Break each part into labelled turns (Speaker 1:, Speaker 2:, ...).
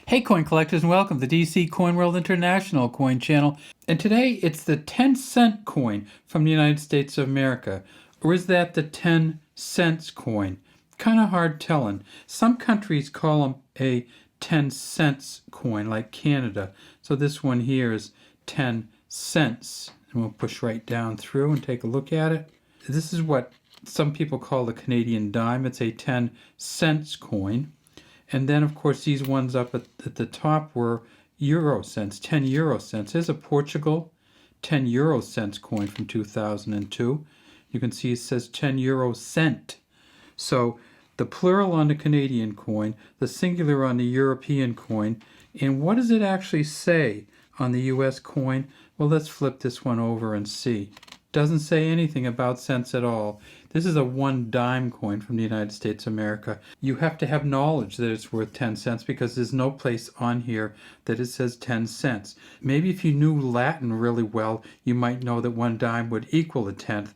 Speaker 1: Hey coin collectors, and welcome to the DC Coin World International coin channel. And today it's the 10-cent coin from the United States of America. Or is that the 10 cents coin? Kind of hard telling. Some countries call them a 10 cents coin, like Canada. So this one here is 10 cents. And we'll push right down through and take a look at it. This is what some people call the Canadian dime. It's a 10 cents coin. And then, of course, these ones up at the top were euro cents, 10 euro cents. Here's a Portugal 10 euro cents coin from 2002. You can see it says 10 euro cent. So the plural on the Canadian coin, the singular on the European coin, and what does it actually say on the US coin? Well, let's flip this one over and see. Doesn't say anything about cents at all. This is a 1 dime coin from the United States of America. You have to have knowledge that it's worth 10 cents because there's no place on here that it says 10 cents. Maybe if you knew Latin really well, you might know that 1 dime would equal a tenth.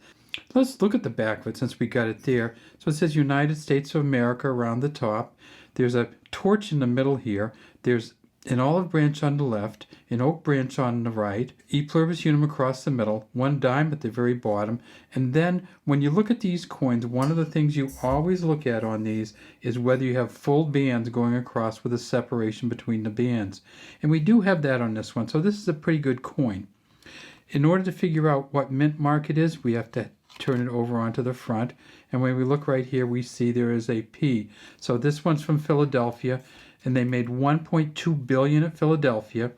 Speaker 1: Let's look at the back of it since we got it there. So it says United States of America around the top. There's a torch in the middle here. There's an olive branch on the left, an oak branch on the right, E pluribus unum across the middle, 1 dime at the very bottom. And then when you look at these coins, one of the things you always look at on these is whether you have full bands going across with a separation between the bands. And we do have that on this one, so this is a pretty good coin. In order to figure out what mint mark it is, we have to turn it over onto the front. And when we look right here, we see there is a P. So this one's from Philadelphia, and they made $1.2 billion at Philadelphia.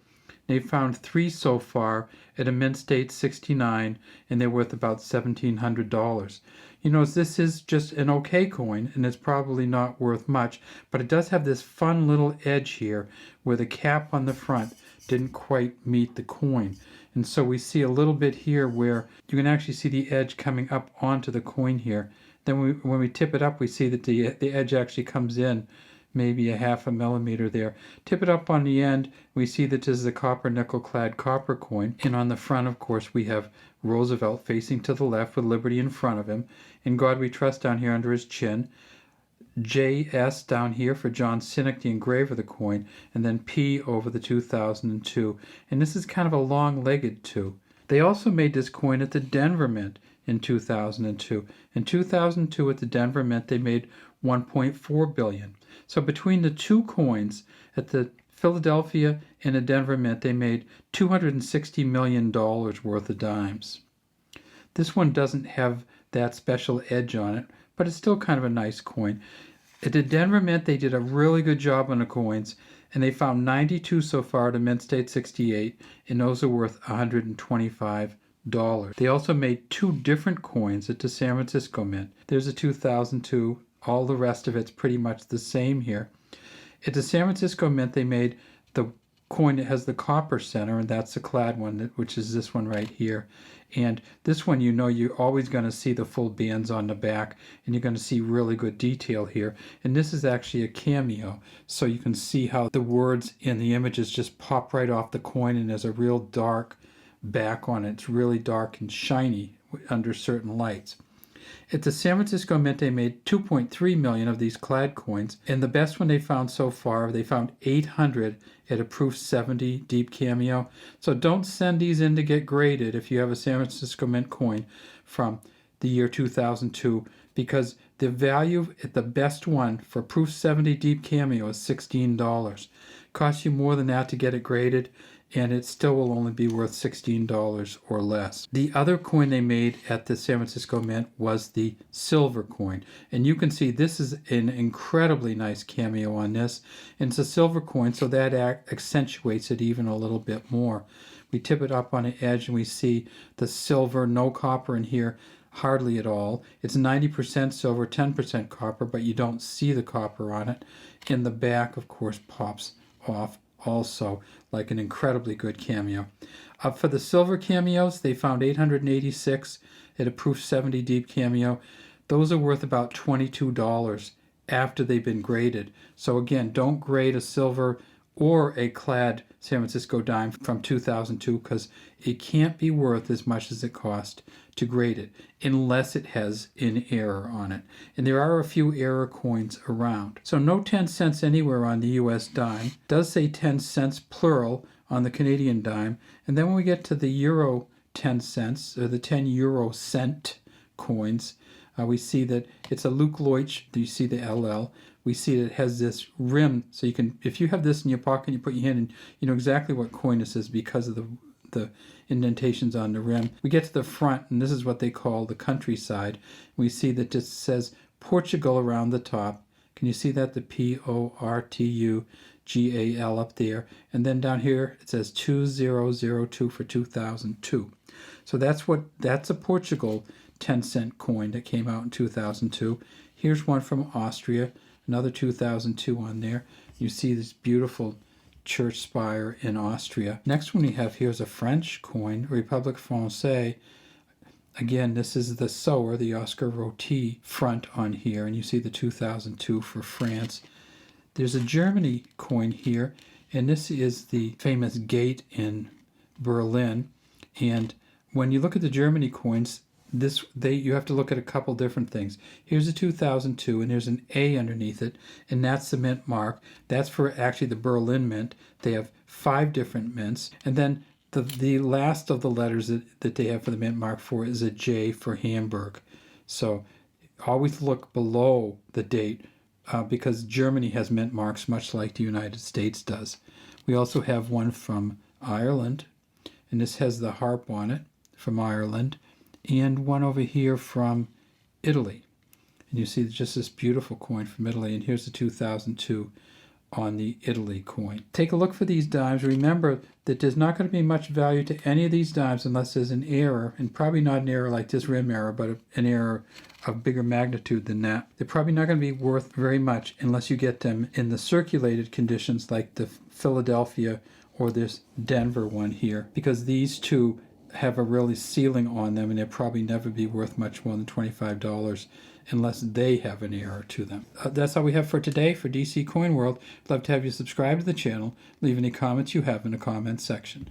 Speaker 1: They found 3 so far at a mint state 69, and they're worth about $1,700. You know, this is just an okay coin, and it's probably not worth much, but it does have this fun little edge here where the cap on the front didn't quite meet the coin. And so we see a little bit here where you can actually see the edge coming up onto the coin here. Then when we tip it up, we see that the edge actually comes in maybe a 0.5 millimeter there. Tip it up on the end, we see that this is a copper nickel clad copper coin. And on the front, of course, we have Roosevelt facing to the left with Liberty in front of him. In God We Trust down here under his chin. JS down here for John Sinek, the engraver of the coin, and then P over the 2002. And this is kind of a long-legged 2. They also made this coin at the Denver Mint in 2002. In 2002 at the Denver Mint, they made $1.4 billion. So between the 2 coins at the Philadelphia and the Denver Mint, they made $260 million worth of dimes. This one doesn't have that special edge on it, but it's still kind of a nice coin. At the Denver Mint, they did a really good job on the coins, and they found 92 so far at a mint state 68, and those are worth $125. They also made 2 different coins at the San Francisco Mint. There's a 2002. All the rest of it's pretty much the same here. At the San Francisco Mint, they made the coin that has the copper center, and that's the clad one, which is this one right here. And this one, you know, you're always going to see the full bands on the back, and you're going to see really good detail here. And this is actually a cameo, so you can see how the words in the images just pop right off the coin, and there's a real dark back on it. It's really dark and shiny under certain lights. At the San Francisco Mint, they made 2.3 million of these clad coins, and the best one they found so far, they found 800 at a proof 70 deep cameo. So don't send these in to get graded if you have a San Francisco Mint coin from the year 2002, because the value at the best one for proof 70 deep cameo is $16. Costs you more than that to get it graded, and it still will only be worth $16 or less. The other coin they made at the San Francisco Mint was the silver coin. And you can see this is an incredibly nice cameo on this. And it's a silver coin, so that accentuates it even a little bit more. We tip it up on the edge and we see the silver, no copper in here, hardly at all. It's 90% silver, 10% copper, but you don't see the copper on it. And the back, of course, pops off also, like an incredibly good cameo. For the silver cameos, they found 886 at a proof 70 deep cameo. Those are worth about $22 after they've been graded. So again, don't grade a silver or a clad San Francisco dime from 2002 because it can't be worth as much as it cost to grade it unless it has an error on it. And there are a few error coins around. So no 10 cents anywhere on the US dime. It does say 10 cents plural on the Canadian dime. And then when we get to the Euro 10 cents, or the 10 euro cent coins, we see that it's a Luke Leutsch. You see the LL. We see that it has this rim, so you can, if you have this in your pocket, you put your hand in, you know exactly what coin this is because of the indentations on the rim. We get to the front, and this is what they call the countryside. We see that it says Portugal around the top. Can you see that? The Portugal up there. And then down here it says 2002 for 2002. So that's a Portugal 10 cent coin that came out in 2002. Here's one from Austria, another 2002 on there. You see this beautiful church spire in Austria. Next one we have here is a French coin, République Française. Again, this is the Sower, the Oscar Roti front on here, and you see the 2002 for France. There's a Germany coin here, and this is the famous gate in Berlin. And when you look at the Germany coins, you have to look at a couple different things. Here's a 2002, and there's an A underneath it, and that's the mint mark. That's for actually the Berlin Mint. They have 5 different mints, and then the last of the letters that they have for the mint mark for is a J for Hamburg. So always look below the date because Germany has mint marks much like the United States does. We also have one from Ireland, and this has the harp on it from Ireland, and one over here from Italy. And you see just this beautiful coin from Italy, and here's the 2002 on the Italy coin. Take a look for these dimes. Remember that there's not going to be much value to any of these dimes unless there's an error, and probably not an error like this rim error, but an error of bigger magnitude than that. They're probably not going to be worth very much unless you get them in the circulated conditions like the Philadelphia or this Denver one here, because these two have a really ceiling on them, and they'll probably never be worth much more than $25 unless they have an error to them. That's all we have for today for DC Coin World. I'd love to have you subscribe to the channel. Leave any comments you have in the comments section.